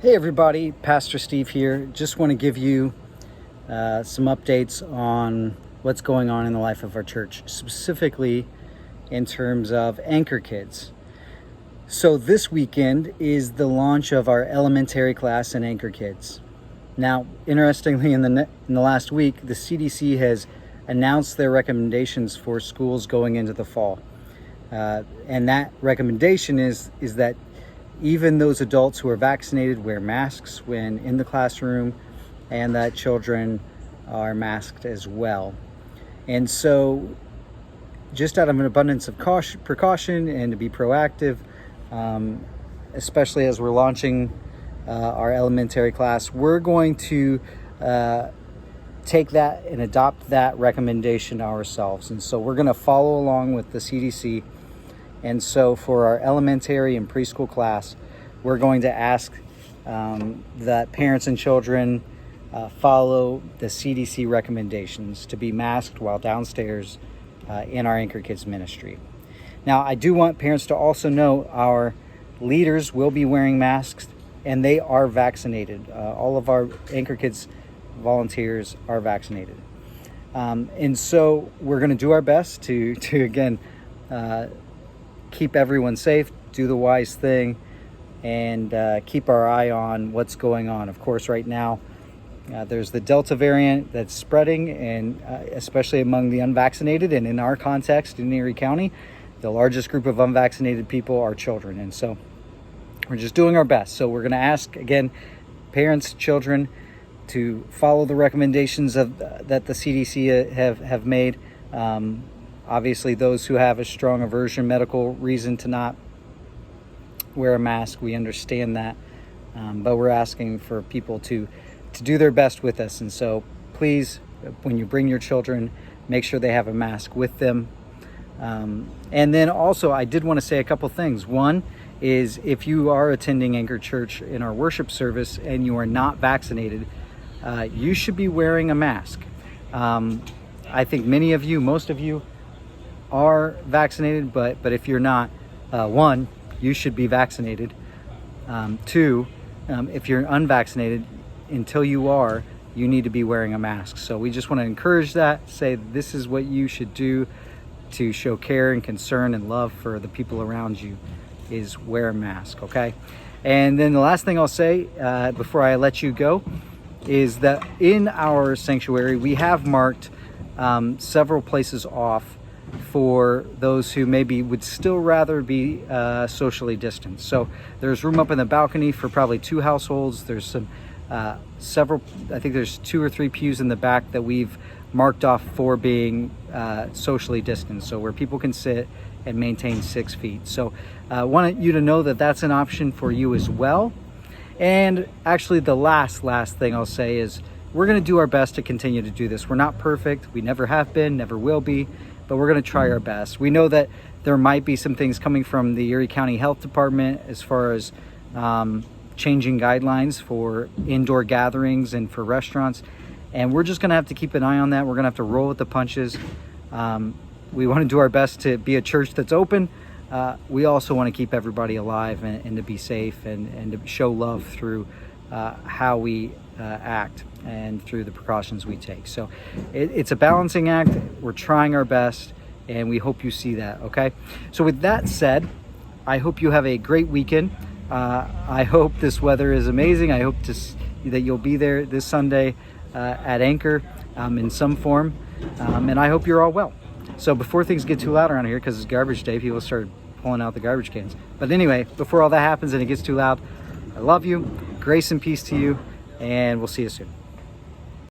Hey everybody, Pastor Steve here. Just want to give you some updates on what's going on in the life of our church, specifically in terms of Anchor Kids. So this weekend is the launch of our elementary class in Anchor Kids. Now, interestingly, in the last week, the CDC has announced their recommendations for schools going into the fall. And that recommendation is that even those adults who are vaccinated wear masks when in the classroom, and that children are masked as well. And so, just out of an abundance of precaution and to be proactive, especially as we're launching our elementary class, we're going to take that and adopt that recommendation ourselves. And so we're going to follow along with the CDC. And so for our elementary and preschool class, we're going to ask that parents and children follow the CDC recommendations to be masked while downstairs in our Anchor Kids ministry. Now, I do want parents to also know our leaders will be wearing masks and they are vaccinated. All of our Anchor Kids volunteers are vaccinated. And so we're going to do our best to again, keep everyone safe, do the wise thing, and keep our eye on what's going on. Of course, right now, there's the Delta variant that's spreading, and especially among the unvaccinated. And in our context, in Erie County, the largest group of unvaccinated people are children. And so we're just doing our best. So we're going to ask, again, parents, children, to follow the recommendations that the CDC have made. Obviously, those who have a strong aversion, medical reason to not wear a mask, we understand that. But we're asking for people to do their best with us. And so please, when you bring your children, make sure they have a mask with them. And then also, I did want to say a couple things. One is, if you are attending Anchor Church in our worship service and you are not vaccinated, you should be wearing a mask. I think many of you, most of you, are vaccinated, but if you're not, one, you should be vaccinated. Two, if you're unvaccinated, until you are, you need to be wearing a mask. So we just want to encourage that, say this is what you should do to show care and concern and love for the people around you, is wear a mask, okay? And then the last thing I'll say before I let you go is that in our sanctuary, we have marked several places off for those who maybe would still rather be socially distanced. So there's room up in the balcony for probably 2 households. There's some several, I think there's 2 or 3 pews in the back that we've marked off for being socially distanced, so where people can sit and maintain 6 feet. So I want you to know that that's an option for you as well. And actually, the last thing I'll say is we're going to do our best to continue to do this. We're not perfect. We never have been, never will be, but we're going to try our best. We know that there might be some things coming from the Erie County Health Department as far as changing guidelines for indoor gatherings and for restaurants. And we're just going to have to keep an eye on that. We're going to have to roll with the punches. We want to do our best to be a church that's open. We also want to keep everybody alive and to be safe and to show love through how we act and through the precautions we take. So it's a balancing act. We're trying our best, and we hope you see that, okay? So with that said, I hope you have a great weekend. I hope this weather is amazing. I hope that you'll be there this Sunday at Anchor in some form, and I hope you're all well. So before things get too loud around here, because it's garbage day, people start pulling out the garbage cans. But anyway, before all that happens and it gets too loud, I love you. Grace and peace to you, and we'll see you soon.